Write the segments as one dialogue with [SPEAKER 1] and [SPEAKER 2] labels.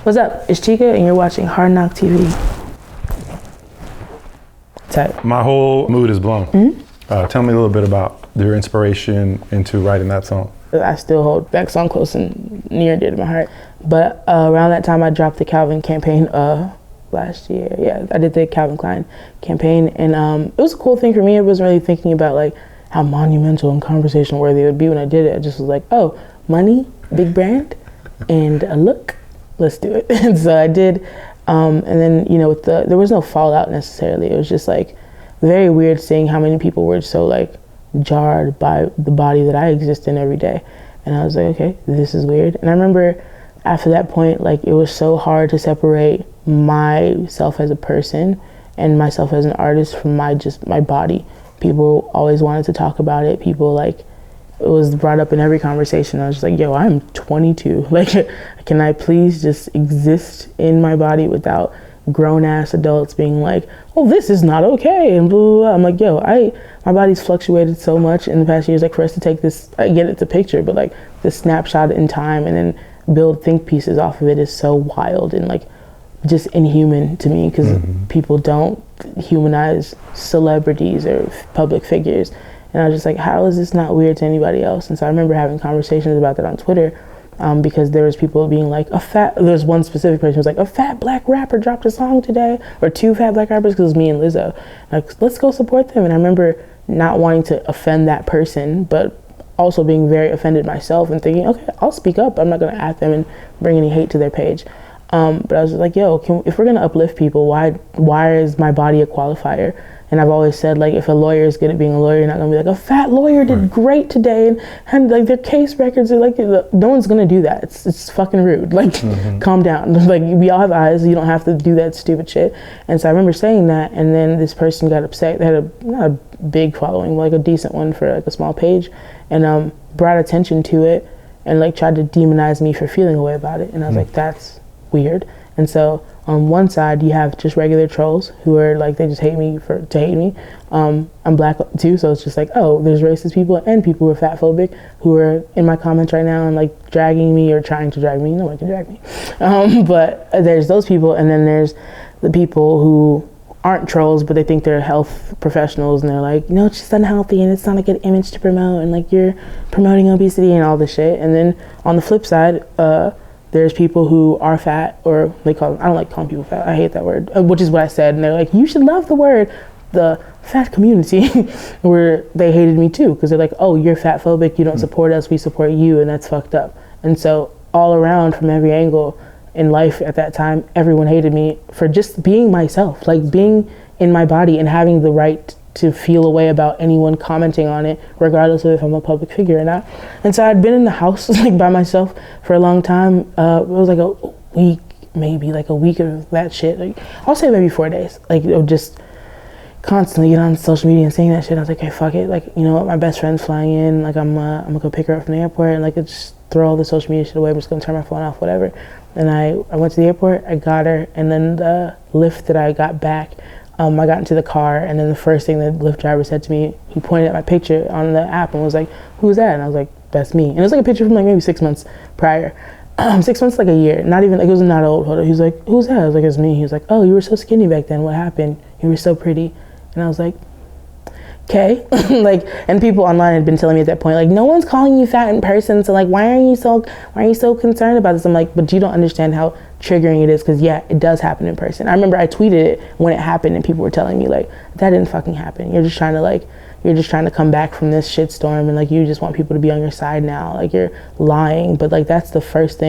[SPEAKER 1] What's up? It's Chika and you're watching hardknocktv. Tight.
[SPEAKER 2] My whole mood is blown.
[SPEAKER 1] Mm-hmm.
[SPEAKER 2] Tell me a little bit about your inspiration into writing that song.
[SPEAKER 1] I still hold that song close and near and dear to my heart. But around that time I dropped the Calvin campaign last year. Yeah, I did the Calvin Klein campaign, and it was a cool thing for me. I wasn't really thinking about like how monumental and conversation worthy it would be when I did it. I just was like, oh, money, big brand, and a look, let's do it. And so I did, and then, you know, there was no fallout necessarily. It was just like very weird seeing how many people were so like jarred by the body that I exist in every day. And I was like, okay, this is weird. And I remember after that point, like it was so hard to separate myself as a person and myself as an artist from my body. People always wanted to talk about it. People, like, it was brought up in every conversation. I was just like, yo, I'm 22. Like, can I please just exist in my body without grown ass adults being like, oh, this is not okay, and blah, blah, blah. I'm like, yo, my body's fluctuated so much in the past years. Like, for us to take this, I get it's a picture, but like this snapshot in time and then build think pieces off of it is so wild and like just inhuman to me, because people don't humanize celebrities or public figures. And I was just like, how is this not weird to anybody else? And so I remember having conversations about that on Twitter, because there was people being like, there's one specific person who was like, a fat black rapper dropped a song today, or two fat black rappers, because it was me and Lizzo. Like, let's go support them. And I remember not wanting to offend that person, but also being very offended myself and thinking, okay, I'll speak up. I'm not going to at them and bring any hate to their page. But I was just like, yo, if we're going to uplift people, why is my body a qualifier? And I've always said, like, if a lawyer is good at being a lawyer, you're not going to be like, a fat lawyer did great today, and like their case records are like, no one's going to do that. It's fucking rude. Like, calm down. Like, we all have eyes. You don't have to do that stupid shit. And so I remember saying that, and then this person got upset. They had not a big following, like a decent one for like a small page, and brought attention to it and like tried to demonize me for feeling a way about it. And I was like, that's weird. And so on one side you have just regular trolls who are like, they just hate me to hate me. I'm black too, so it's just like, oh, there's racist people and people who are fat phobic who are in my comments right now and like dragging me or trying to drag me. No one can drag me. But there's those people, and then there's the people who aren't trolls, but they think they're health professionals, and they're like, no, it's just unhealthy and it's not a good image to promote, and like you're promoting obesity and all this shit. And then on the flip side, there's people who are fat, or I don't like calling people fat, I hate that word, which is what I said, and they're like, you should love the word, the fat community, where they hated me too, because they're like, oh, you're fat phobic, you don't support us, we support you, and that's fucked up. And so all around, from every angle in life at that time, everyone hated me for just being myself, like being in my body and having the right to feel a way about anyone commenting on it, regardless of if I'm a public figure or not. And so I'd been in the house like by myself for a long time. It was like a week, maybe like a week of that shit. Like, I'll say maybe 4 days. Like, just constantly get on social media and saying that shit. I was like, okay, fuck it. Like, you know what? My best friend's flying in. Like, I'm gonna go pick her up from the airport, and like, just throw all the social media shit away. I'm just gonna turn my phone off, whatever. And I went to the airport. I got her, and then the Lyft that I got back, I got into the car, and then the first thing the Lyft driver said to me, he pointed at my picture on the app and was like, who's that? And I was like, that's me. And it was like a picture from like maybe 6 months prior. 6 months, like a year. Not even, like, it was not an old photo. He was like, who's that? I was like, it's me. He was like, oh, you were so skinny back then. What happened? You were so pretty. And I was like, okay. Like, and people online had been telling me at that point, like, no one's calling you fat in person, so like, why are you so concerned about this? I'm like, but you don't understand how triggering it is, because yeah, it does happen in person. I remember I tweeted it when it happened, and people were telling me like, that didn't fucking happen. You're just trying to come back from this shitstorm, and like, you just want people to be on your side now, like you're lying. But like, that's the first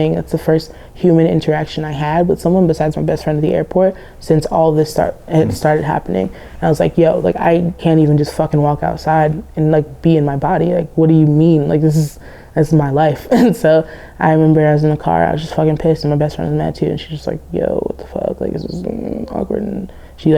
[SPEAKER 1] human interaction I had with someone besides my best friend at the airport since all this started happening. And I was like, yo, like, I can't even just fucking walk outside and like be in my body. Like, what do you mean? Like, this is my life. And so I remember I was in the car, I was just fucking pissed, and my best friend was mad too, and she's just like, yo, what the fuck, like, this is awkward. And she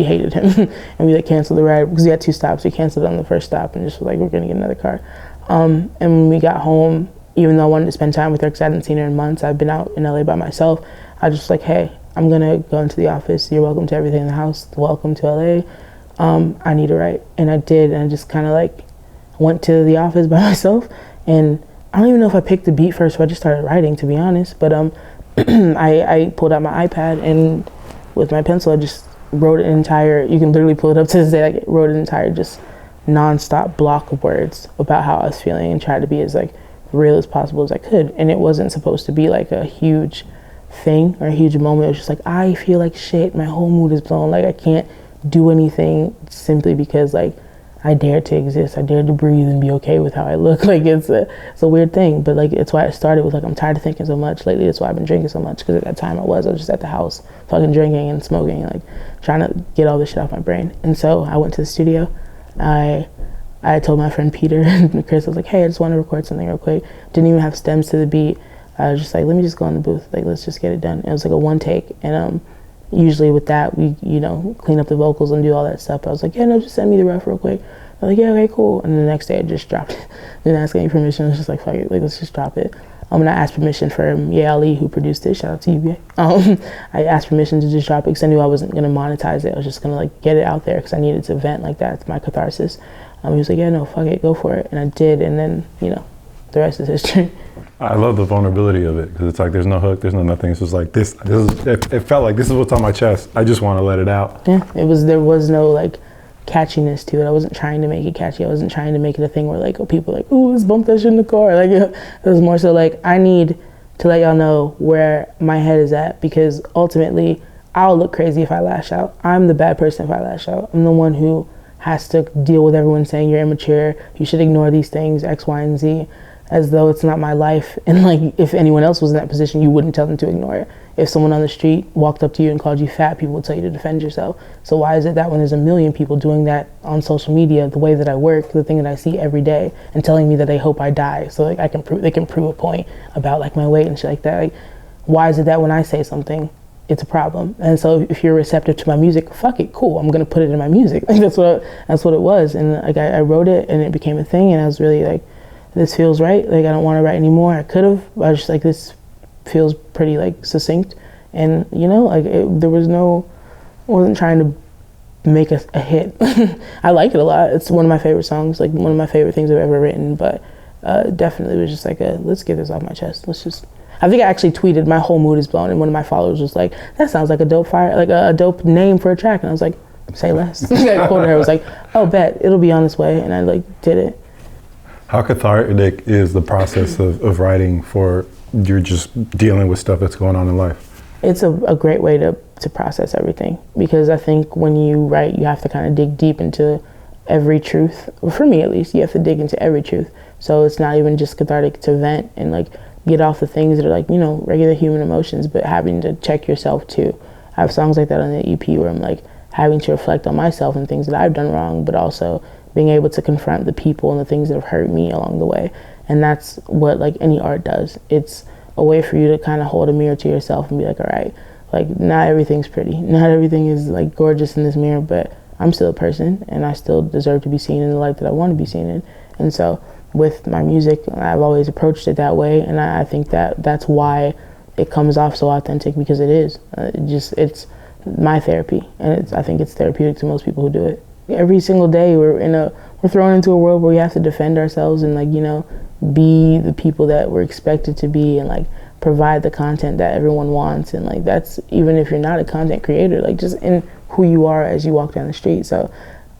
[SPEAKER 1] hated him. And we like canceled the ride, because we had 2 stops. We canceled on the first stop and just was like, we're gonna get another car. And when we got home, even though I wanted to spend time with her because I hadn't seen her in months, I've been out in LA by myself, I was just like, hey, I'm gonna go into the office, you're welcome to everything in the house, welcome to LA, I need to write. And I did, and I just kind of like went to the office by myself, and I don't even know if I picked the beat first, so I just started writing, to be honest. But I pulled out my iPad and with my pencil I just wrote an entire, you can literally pull it up to this day, like wrote an entire just non-stop block of words about how I was feeling and tried to be as like real as possible as I could. And it wasn't supposed to be like a huge thing or a huge moment. It was just like, I feel like shit, my whole mood is blown, like I can't do anything simply because like I dare to exist, I dare to breathe and be okay with how I look. Like it's a weird thing, but like it's why it started with like I'm tired of thinking so much lately. That's why I've been drinking so much, because at that time I was just at the house fucking drinking and smoking, like trying to get all this shit off my brain. And so I went to the studio. I told my friend Peter and Chris, I was like, hey, I just want to record something real quick. Didn't even have stems to the beat. I was just like, let me just go in the booth, like let's just get it done. It was like a one take, and usually with that we, you know, clean up the vocals and do all that stuff. I was like, yeah, no, just send me the rough real quick. I was like, yeah, okay, cool. And the next day I just dropped it. Didn't ask any permission. I was just like, fuck it, like let's just drop it. And I asked permission from Ye Ali, who produced it. Shout out to you, Ye. I asked permission to just drop it because I knew I wasn't gonna monetize it. I was just gonna like get it out there because I needed to vent like that. It's my catharsis. He was like, yeah, no, fuck it, go for it. And I did, and then, you know, the rest is history.
[SPEAKER 2] I love the vulnerability of it because it's like there's no hook, there's no nothing. It's just like this is, it felt like this is what's on my chest. I just want to let it out.
[SPEAKER 1] Yeah, there was no like catchiness to it. I wasn't trying to make it catchy. I wasn't trying to make it a thing where like, oh, people are like, ooh, let's bump that shit in the car. Like it was more so like, I need to let y'all know where my head is at, because ultimately I'll look crazy if I lash out. I'm the bad person if I lash out. I'm the one who has to deal with everyone saying you're immature, you should ignore these things, X, Y, and Z, as though it's not my life. And like, if anyone else was in that position, you wouldn't tell them to ignore it. If someone on the street walked up to you and called you fat, people would tell you to defend yourself. So why is it that when there's a million people doing that on social media, the way that I work, the thing that I see every day, and telling me that they hope I die, so like they can prove a point about like my weight and shit like that, like, why is it that when I say something, it's a problem? And so if you're receptive to my music, fuck it, cool, I'm gonna put it in my music. Like that's what it was. And like I wrote it and it became a thing, and I was really like, this feels right. Like I don't want to write anymore. I could have. I was just like, this feels pretty like succinct, and you know, like I wasn't trying to make a hit. I like it a lot. It's one of my favorite songs, like one of my favorite things I've ever written. But definitely was just like let's get this off my chest. I think I actually tweeted, my whole mood is blown, and one of my followers was like, that sounds like a dope name for a track. And I was like, say less. I quoted her, I was like, oh, bet, it'll be on its way. And I like did it.
[SPEAKER 2] How cathartic is the process of writing for you're just dealing with stuff that's going on in life?
[SPEAKER 1] It's a great way to process everything, because I think when you write, you have to kind of dig deep into every truth. Well, for me at least, you have to dig into every truth. So it's not even just cathartic to vent and like get off the things that are like, you know, regular human emotions, but having to check yourself too. I have songs like that on the EP where I'm like having to reflect on myself and things that I've done wrong, but also being able to confront the people and the things that have hurt me along the way. And that's what like any art does. It's a way for you to kind of hold a mirror to yourself and be like, all right, like not everything's pretty. Not everything is like gorgeous in this mirror, but I'm still a person and I still deserve to be seen in the light that I want to be seen in. And so with my music, I've always approached it that way, and I think that that's why it comes off so authentic, because it is. It's my therapy, and I think it's therapeutic to most people who do it. Every single day we're thrown into a world where we have to defend ourselves and like, you know, be the people that we're expected to be, and like provide the content that everyone wants. And like that's even if you're not a content creator, like just in who you are as you walk down the street. So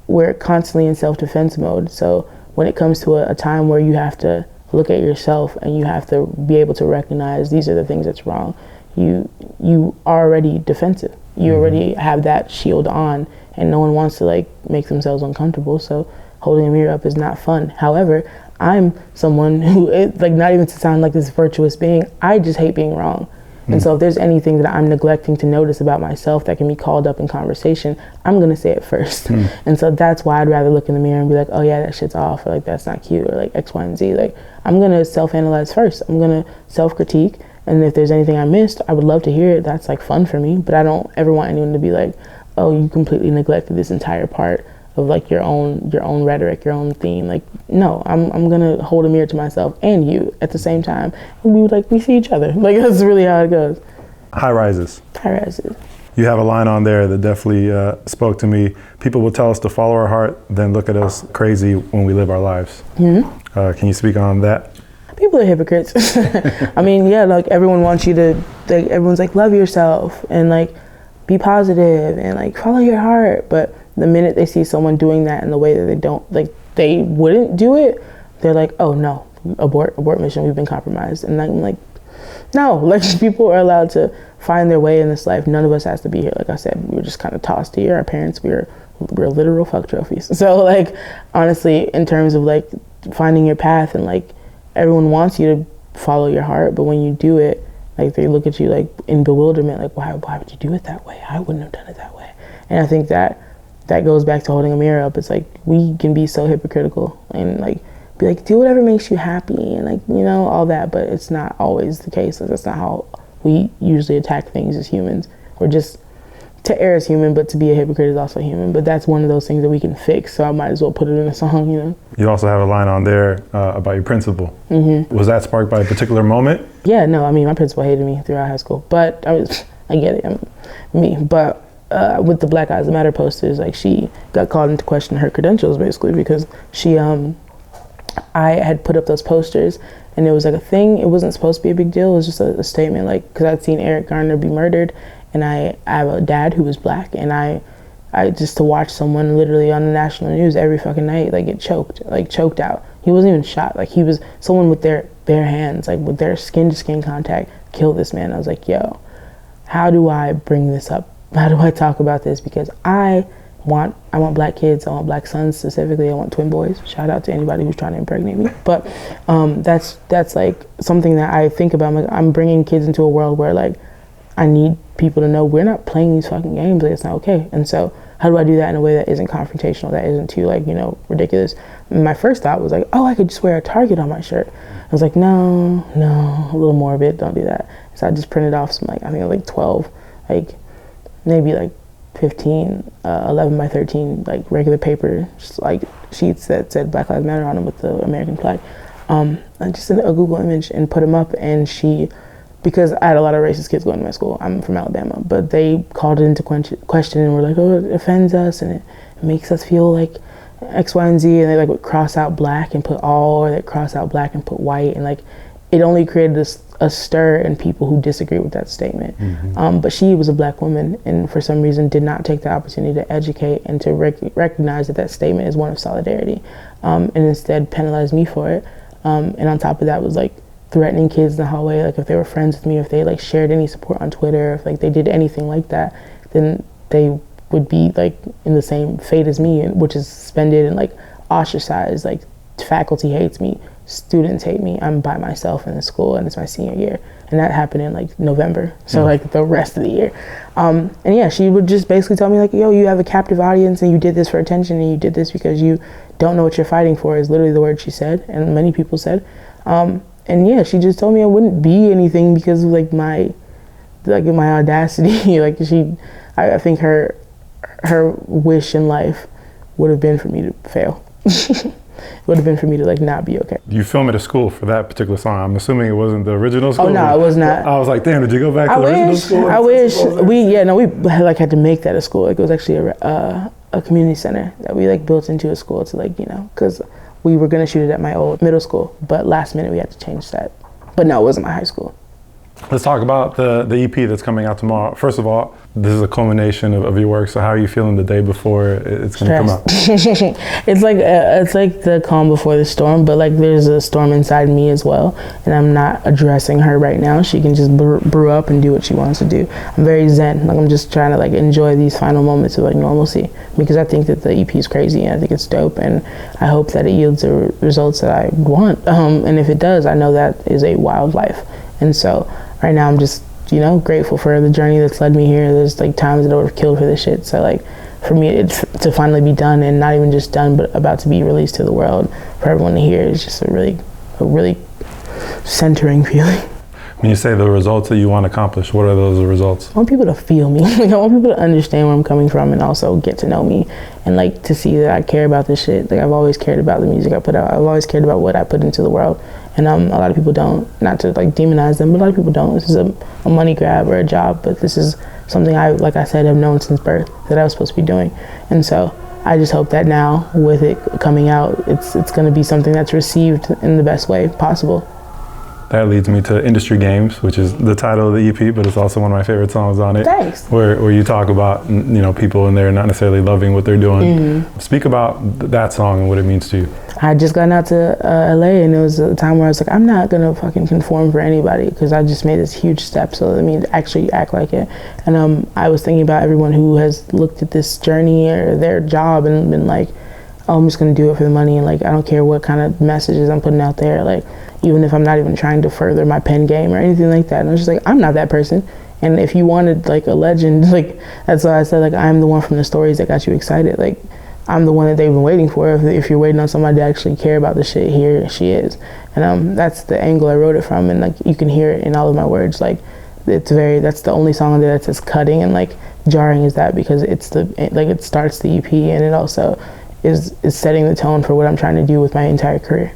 [SPEAKER 1] we're constantly in self-defense mode. So when it comes to a time where you have to look at yourself and you have to be able to recognize these are the things that's wrong, you are already defensive. You already have that shield on, and no one wants to like make themselves uncomfortable. So holding a mirror up is not fun. However, I'm someone who, like, not even to sound like this virtuous being, I just hate being wrong. And so if there's anything that I'm neglecting to notice about myself that can be called up in conversation, I'm gonna say it first. And so that's why I'd rather look in the mirror and be like, oh yeah, that shit's off, or like that's not cute, or like X, Y, and Z. Like I'm gonna self-analyze first. I'm gonna self-critique, and if there's anything I missed, I would love to hear it. That's like fun for me, but I don't ever want anyone to be like, oh, you completely neglected this entire part of like your own rhetoric, your own theme. Like, no, I'm gonna hold a mirror to myself and you at the same time, and we see each other. Like that's really how it goes.
[SPEAKER 2] High rises.
[SPEAKER 1] High rises.
[SPEAKER 2] You have a line on there that definitely spoke to me. People will tell us to follow our heart, then look at us crazy when we live our lives. Can you speak on that?
[SPEAKER 1] People are hypocrites. I mean, yeah, like everyone wants you to, like, everyone's like, love yourself and like be positive and like follow your heart. But the minute they see someone doing that in the way that they don't, like they wouldn't do it, they're like, oh no, abort mission, we've been compromised. And I'm like, no, like people are allowed to find their way in this life. None of us has to be here. Like I said, we were just kind of tossed here. Our parents, we're literal fuck trophies. So like, honestly, in terms of like finding your path and like everyone wants you to follow your heart, but when you do it, like they look at you like in bewilderment, like why would you do it that way? I wouldn't have done it that way. And I think that goes back to holding a mirror up. It's like we can be so hypocritical and like be like, do whatever makes you happy and like, you know, all that, but it's not always the case. Like, that's not how we usually attack things as humans. We're just, to err is human, but to be a hypocrite is also human. But that's one of those things that we can fix, so I might as well put it in a song, you know. You
[SPEAKER 2] also have a line on there about your principal.
[SPEAKER 1] Mm-hmm.
[SPEAKER 2] Was that sparked by a particular moment?
[SPEAKER 1] Yeah, no, I mean, my principal hated me throughout high school, but I get it, me. But with the Black Lives Matter posters, like she got called into question her credentials basically because she, I had put up those posters and it was like a thing. It wasn't supposed to be a big deal. It was just a statement, like, because I'd seen Eric Garner be murdered. And I have a dad who was Black, and I just to watch someone literally on the national news every fucking night, like get choked out. He wasn't even shot. Like he was someone with their bare hands, like with their skin to skin contact, killed this man. I was like, yo, how do I bring this up? How do I talk about this? Because I want Black kids. I want Black sons specifically. I want twin boys. Shout out to anybody who's trying to impregnate me. But that's like something that I think about. Like, I'm bringing kids into a world where like I need people to know we're not playing these fucking games. Like, it's not okay. And so how do I do that in a way that isn't confrontational, that isn't too like, you know, ridiculous? And my first thought was like, oh, I could just wear a Target on my shirt. I was like, no, a little morbid, don't do that. So I just printed off some, like, I think like 12, like maybe like 15, 11 by 13, like regular paper, just like sheets that said Black Lives Matter on them with the American flag. I just sent a Google image and put them up, and because I had a lot of racist kids going to my school. I'm from Alabama, but they called it into question and were like, oh, it offends us and it makes us feel like X, Y, and Z. And they like would cross out Black and put all, or they cross out Black and put white. And like, it only created a stir in people who disagree with that statement. Mm-hmm. But she was a Black woman and for some reason did not take the opportunity to educate and to recognize that statement is one of solidarity, and instead penalized me for it. And on top of that was like, threatening kids in the hallway, like if they were friends with me, if they like shared any support on Twitter, if like they did anything like that, then they would be like in the same fate as me, which is suspended and like ostracized. Like faculty hates me, students hate me. I'm by myself in the school and it's my senior year, and that happened in like November, so like the rest of the year. And yeah, she would just basically tell me like, yo, you have a captive audience and you did this for attention and you did this because you don't know what you're fighting for, is literally the word she said, and many people said. And yeah, she just told me I wouldn't be anything because of like my audacity. Like I think her wish in life would have been for me to fail. Would have been for me to like not be okay.
[SPEAKER 2] You film at a school for that particular song. I'm assuming it wasn't the original school.
[SPEAKER 1] Oh no, it was not.
[SPEAKER 2] I was like, damn, did you go back to the original school?
[SPEAKER 1] I wish. We like had to make that a school. Like it was actually a community center that we like built into a school to like, you know, because we were gonna shoot it at my old middle school, but last minute we had to change that. But no, it wasn't my high school.
[SPEAKER 2] Let's talk about the EP that's coming out tomorrow. First of all, this is a culmination of your work. So how are you feeling the day before it's going to come out?
[SPEAKER 1] It's like the calm before the storm, but like there's a storm inside me as well, and I'm not addressing her right now. She can just brew up and do what she wants to do. I'm very zen. Like I'm just trying to like enjoy these final moments of like normalcy, because I think that the EP is crazy and I think it's dope, and I hope that it yields the results that I want. And if it does, I know that is a wild life. And so right now I'm just, you know, grateful for the journey that's led me here. There's like times that I would have killed for this shit. So like for me to finally be done, and not even just done, but about to be released to the world for everyone to hear, is just a really centering feeling.
[SPEAKER 2] When you say the results that you want to accomplish, what are those results?
[SPEAKER 1] I want people to feel me. Like I want people to understand where I'm coming from and also get to know me, and like to see that I care about this shit. Like I've always cared about the music I put out. I've always cared about what I put into the world. And a lot of people don't, not to like demonize them, but a lot of people don't. This is a money grab or a job, but this is something I, like I said, have known since birth that I was supposed to be doing. And so I just hope that now with it coming out, it's going to be something that's received in the best way possible.
[SPEAKER 2] that leads me to Industry Games, which is the title of the EP, but it's also one of my favorite songs on it.
[SPEAKER 1] Thanks.
[SPEAKER 2] Where you talk about, you know, people in there not necessarily loving what they're doing. Speak about that song and what it means to you.
[SPEAKER 1] I just got out to LA, and it was a time where I was like, I'm not gonna fucking conform for anybody, because I just made this huge step, so let me actually act like it. And I was thinking about everyone who has looked at this journey or their job and been like, oh, I'm just gonna do it for the money, and like I don't care what kind of messages I'm putting out there, like even if I'm not even trying to further my pen game or anything like that. And I was just like, I'm not that person. And if you wanted like a legend, like that's why I said, like, I'm the one from the stories that got you excited. Like, I'm the one that they've been waiting for. If you're waiting on somebody to actually care about the shit, here she is. And that's the angle I wrote it from, and like you can hear it in all of my words. Like that's the only song there that's as cutting and like jarring as that, because it starts the EP, and it also is setting the tone for what I'm trying to do with my entire career.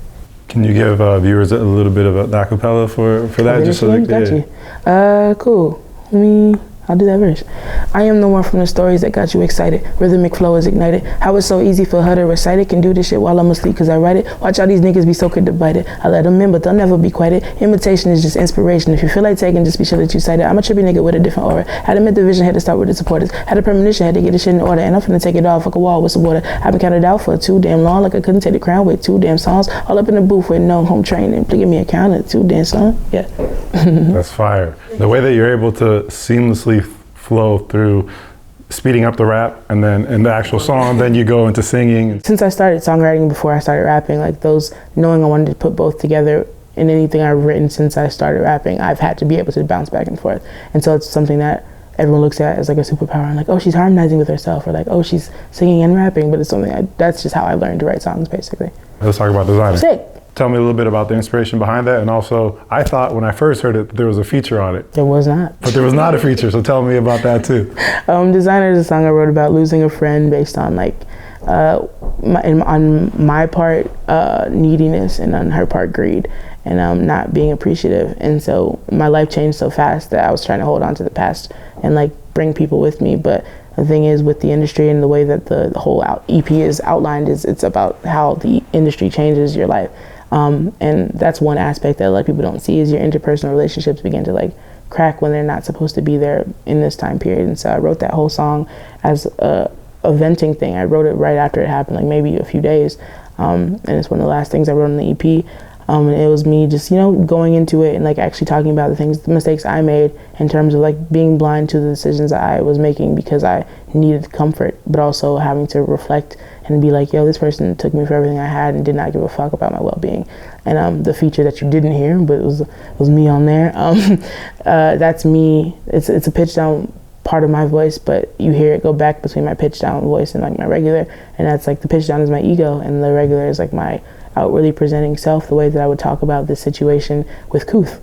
[SPEAKER 2] Can you give viewers a little bit of an acapella for that? Just so
[SPEAKER 1] got you. Cool. I'll do that verse. I am the one from the stories that got you excited. Rhythmic flow is ignited. How it's so easy for her to recite it. Can do this shit while I'm asleep cause I write it. Watch how these niggas be so quick to bite it. I let them in, but they'll never be quite it. Imitation is just inspiration. If you feel like taking, just be sure that you cite it. I'm a trippy nigga with a different aura. Had a mid division, had to start with the supporters. Had a premonition, had to get the shit in order. And I'm finna take it off like a wall with some water. I've been counted out for too damn long. Like I couldn't take the crown with 2 damn songs. All up in the booth with no home training. Please give me a count of 2 damn songs. Yeah.
[SPEAKER 2] That's fire. The way that you're able to seamlessly flow through speeding up the rap and then in the actual song, then you go into singing.
[SPEAKER 1] Since I started songwriting before I started rapping, like those, knowing I wanted to put both together in anything I've written since I started rapping, I've had to be able to bounce back and forth. And so it's something that everyone looks at as like a superpower, and like, oh, she's harmonizing with herself, or like, oh, she's singing and rapping, but it's something that's just how I learned to write songs, basically.
[SPEAKER 2] Let's talk about designer.
[SPEAKER 1] Sick.
[SPEAKER 2] Tell me a little bit about the inspiration behind that, and also, I thought when I first heard it, there was a feature on it.
[SPEAKER 1] There was not.
[SPEAKER 2] But there was not a feature, so tell me about that too.
[SPEAKER 1] Designer is a song I wrote about losing a friend based on like, on my part, neediness, and on her part, greed, and not being appreciative. And so my life changed so fast that I was trying to hold on to the past and like bring people with me. But the thing is, with the industry and the way that the whole EP is outlined, is it's about how the industry changes your life. And that's one aspect that a lot of people don't see, is your interpersonal relationships begin to like crack when they're not supposed to be there in this time period. And so I wrote that whole song as a venting thing. I wrote it right after it happened, like maybe a few days. And it's one of the last things I wrote on the EP. And it was me just, going into it and like actually talking about the mistakes I made in terms of like being blind to the decisions that I was making because I needed comfort, but also having to reflect and be like, yo, this person took me for everything I had and did not give a fuck about my well-being. And the feature that you didn't hear, but it was me on there. That's me. It's a pitch down part of my voice, but you hear it go back between my pitch down voice and like my regular, and that's like the pitch down is my ego and the regular is like my outwardly presenting self, the way that I would talk about this situation with Kuth.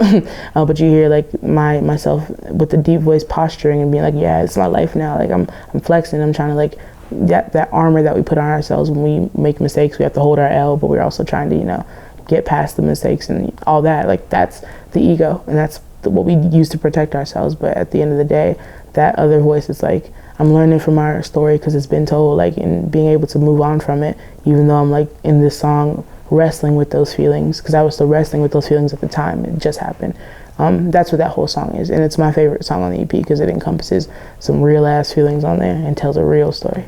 [SPEAKER 1] But you hear like myself with the deep voice posturing and being like, yeah, it's my life now. Like I'm flexing. I'm trying to like that armor that we put on ourselves when we make mistakes. We have to hold our L, but we're also trying to get past the mistakes and all that. Like that's the ego, and that's what we use to protect ourselves. But at the end of the day, that other voice is like, I'm learning from our story because it's been told, like, and being able to move on from it, even though I'm like in this song wrestling with those feelings, because I was still wrestling with those feelings at the time. It just happened. That's what that whole song is, and it's my favorite song on the EP because it encompasses some real ass feelings on there and tells a real story.